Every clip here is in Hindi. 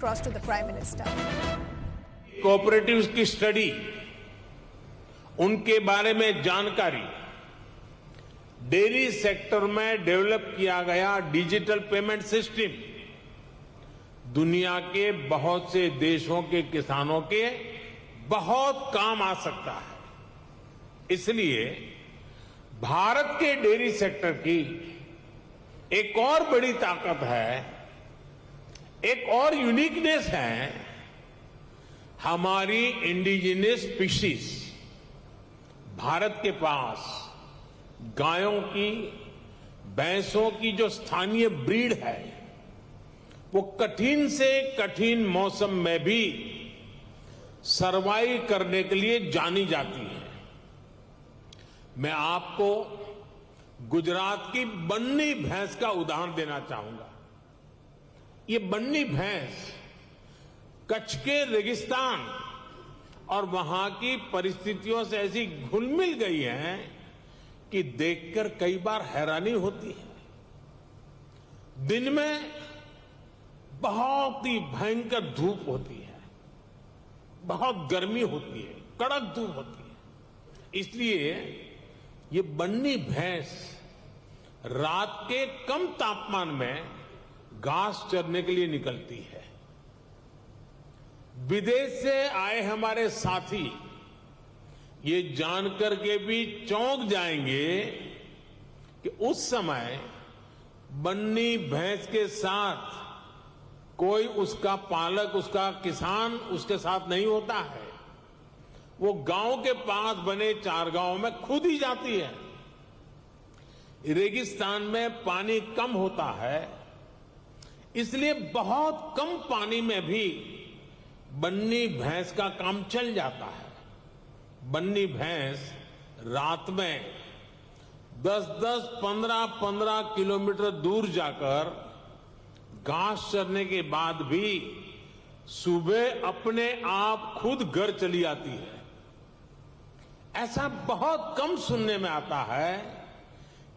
Across to the Prime Minister. Cooperatives की स्टडी, उनके बारे में जानकारी, डेयरी सेक्टर में डेवलप किया गया डिजिटल पेमेंट सिस्टम दुनिया के बहुत से देशों के किसानों के बहुत काम आ सकता है। इसलिए भारत के डेयरी सेक्टर की एक और बड़ी ताकत है, एक और यूनिकनेस है, हमारी इंडिजिनस स्पीशीज। भारत के पास गायों की, भैंसों की जो स्थानीय ब्रीड है, वो कठिन से कठिन मौसम में भी सरवाइव करने के लिए जानी जाती है। मैं आपको गुजरात की बन्नी भैंस का उदाहरण देना चाहूंगा। ये बन्नी भैंस कच्छ के रेगिस्तान और वहां की परिस्थितियों से ऐसी घुल मिल गई है कि देखकर कई बार हैरानी होती है। दिन में बहुत ही भयंकर धूप होती है, बहुत गर्मी होती है, कड़क धूप होती है। इसलिए ये बन्नी भैंस रात के कम तापमान में घास चरने के लिए निकलती है। विदेश से आए हमारे साथी ये जानकर के भी चौंक जाएंगे कि उस समय बन्नी भैंस के साथ कोई उसका पालक, उसका किसान उसके साथ नहीं होता है। वो गांव के पास बने चारगांव में खुद ही जाती है। रेगिस्तान में पानी कम होता है, इसलिए बहुत कम पानी में भी बन्नी भैंस का काम चल जाता है। बन्नी भैंस रात में 10-10, 15-15 किलोमीटर दूर जाकर घास चरने के बाद भी सुबह अपने आप खुद घर चली आती है। ऐसा बहुत कम सुनने में आता है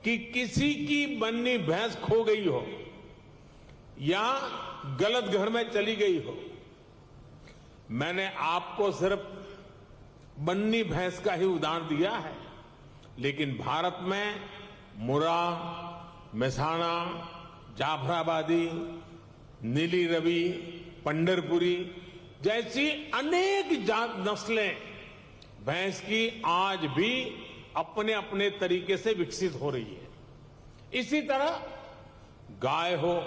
कि किसी की बन्नी भैंस खो गई हो या गलत घर में चली गई हो। मैंने आपको सिर्फ बन्नी भैंस का ही उदाहरण दिया है, लेकिन भारत में मुर्रा, मेहसाणा, जाफराबादी, नीली रवि, पंढरपुरी जैसी अनेक जात नस्लें भैंस की आज भी अपने अपने तरीके से विकसित हो रही है। इसी तरह गाय हो,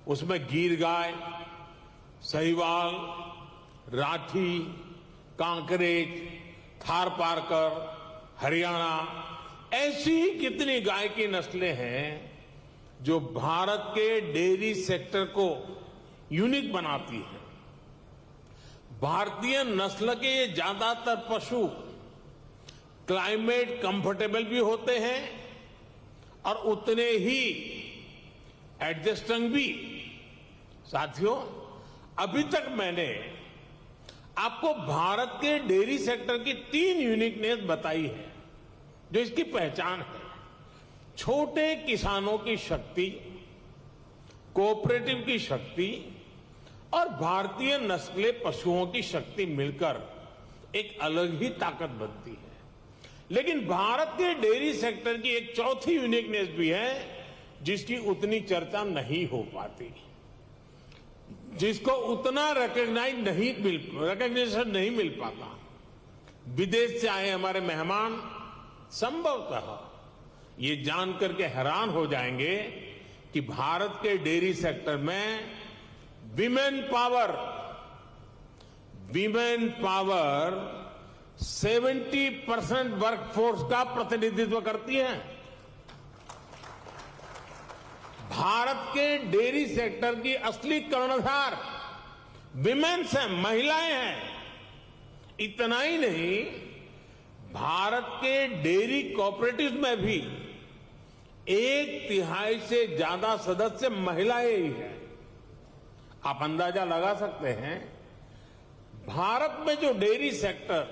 उसमें गिर गाय, साहिवाल, राठी, कांकरेज, थारपारकर, हरियाणा, ऐसी ही कितनी गाय की नस्लें हैं जो भारत के डेयरी सेक्टर को यूनिक बनाती हैं। भारतीय नस्ल के ये ज्यादातर पशु क्लाइमेट कंफर्टेबल भी होते हैं और उतने ही एडजस्टिंग भी। साथियों, अभी तक मैंने आपको भारत के डेयरी सेक्टर की 3 यूनिकनेस बताई है जो इसकी पहचान है। छोटे किसानों की शक्ति, कोऑपरेटिव की शक्ति और भारतीय नस्ले पशुओं की शक्ति मिलकर एक अलग ही ताकत बनती है। लेकिन भारत के डेयरी सेक्टर की एक चौथी यूनिकनेस भी है जिसकी उतनी चर्चा नहीं हो पाती, जिसको उतना रिकग्निशन नहीं मिल पाता। विदेश से आए हमारे मेहमान संभवतः ये जानकर के हैरान हो जाएंगे कि भारत के डेयरी सेक्टर में विमेन पावर 70% वर्कफोर्स का प्रतिनिधित्व करती है। भारत के डेयरी सेक्टर की असली कर्णधार विमेन्स हैं, महिलाएं हैं। इतना ही नहीं, भारत के डेयरी कोऑपरेटिव में भी 1/3 से ज्यादा सदस्य महिलाएं ही हैं। आप अंदाजा लगा सकते हैं, भारत में जो डेयरी सेक्टर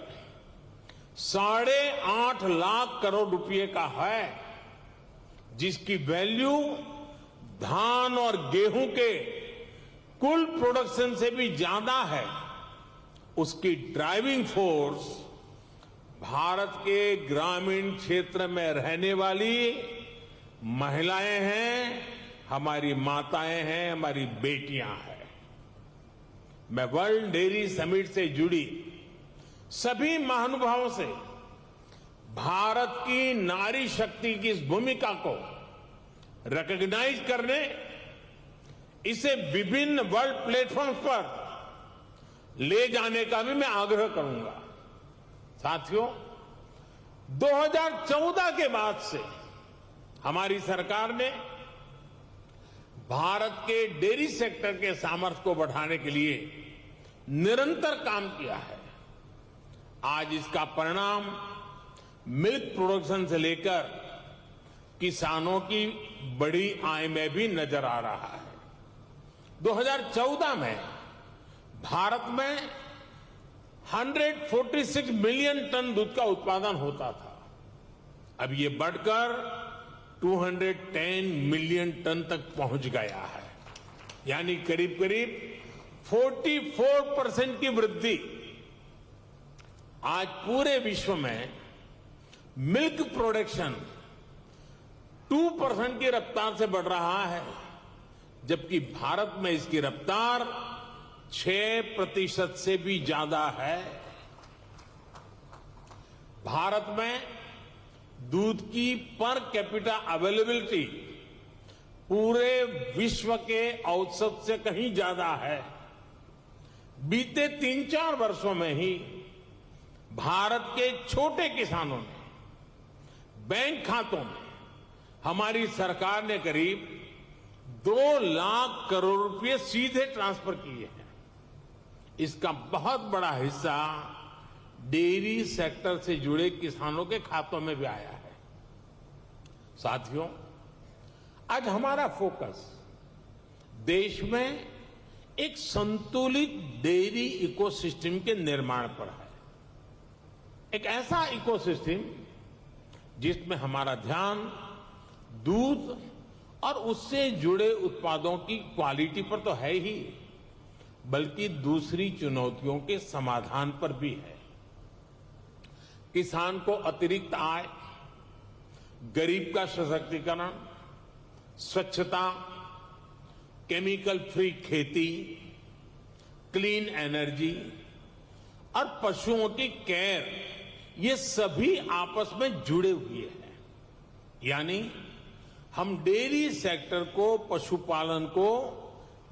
8.5 लाख करोड़ रुपए का है, जिसकी वैल्यू धान और गेहूं के कुल प्रोडक्शन से भी ज्यादा है, उसकी ड्राइविंग फोर्स भारत के ग्रामीण क्षेत्र में रहने वाली महिलाएं हैं, हमारी माताएं हैं, हमारी बेटियां हैं। मैं वर्ल्ड डेयरी समिट से जुड़ी सभी महानुभावों से भारत की नारी शक्ति की इस भूमिका को रिकॉग्नाइज करने, इसे विभिन्न वर्ल्ड प्लेटफॉर्म्स पर ले जाने का भी मैं आग्रह करूंगा। साथियों, 2014 के बाद से हमारी सरकार ने भारत के डेयरी सेक्टर के सामर्थ्य को बढ़ाने के लिए निरंतर काम किया है। आज इसका परिणाम मिल्क प्रोडक्शन से लेकर किसानों की बड़ी आय में भी नजर आ रहा है। 2014 में भारत में 146 मिलियन टन दूध का उत्पादन होता था। अब ये बढ़कर 210 मिलियन टन तक पहुंच गया है, यानी करीब करीब 44% की वृद्धि। आज पूरे विश्व में मिल्क प्रोडक्शन 2% की रफ्तार से बढ़ रहा है, जबकि भारत में इसकी रफ्तार 6% से भी ज्यादा है। भारत में दूध की पर कैपिटा अवेलेबिलिटी पूरे विश्व के औसत से कहीं ज्यादा है। बीते 3-4 वर्षों में ही भारत के छोटे किसानों ने बैंक खातों में हमारी सरकार ने करीब 2 लाख करोड़ रुपए सीधे ट्रांसफर किए हैं। इसका बहुत बड़ा हिस्सा डेयरी सेक्टर से जुड़े किसानों के खातों में भी आया है। साथियों, आज हमारा फोकस देश में एक संतुलित डेयरी इकोसिस्टम के निर्माण पर है। एक ऐसा इकोसिस्टम जिसमें हमारा ध्यान दूध और उससे जुड़े उत्पादों की क्वालिटी पर तो है ही, बल्कि दूसरी चुनौतियों के समाधान पर भी है। किसान को अतिरिक्त आय, गरीब का सशक्तिकरण, स्वच्छता, केमिकल फ्री खेती, क्लीन एनर्जी और पशुओं की केयर, ये सभी आपस में जुड़े हुए हैं। यानी हम डेयरी सेक्टर को, पशुपालन को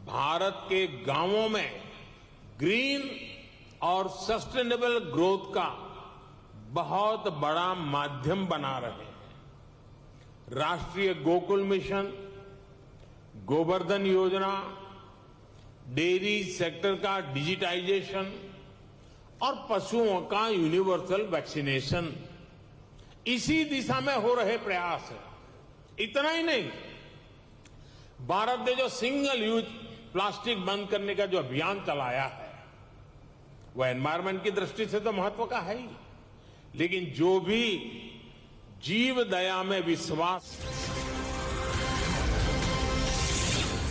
भारत के गांवों में ग्रीन और सस्टेनेबल ग्रोथ का बहुत बड़ा माध्यम बना रहे हैं। राष्ट्रीय गोकुल मिशन, गोवर्धन योजना, डेयरी सेक्टर का डिजिटाइजेशन और पशुओं का यूनिवर्सल वैक्सीनेशन, इसी दिशा में हो रहे प्रयास है। इतना ही नहीं, भारत ने जो सिंगल यूज प्लास्टिक बंद करने का जो अभियान चलाया है, वह एनवायरमेंट की दृष्टि से तो महत्व का है ही, लेकिन जो भी जीव दया में विश्वास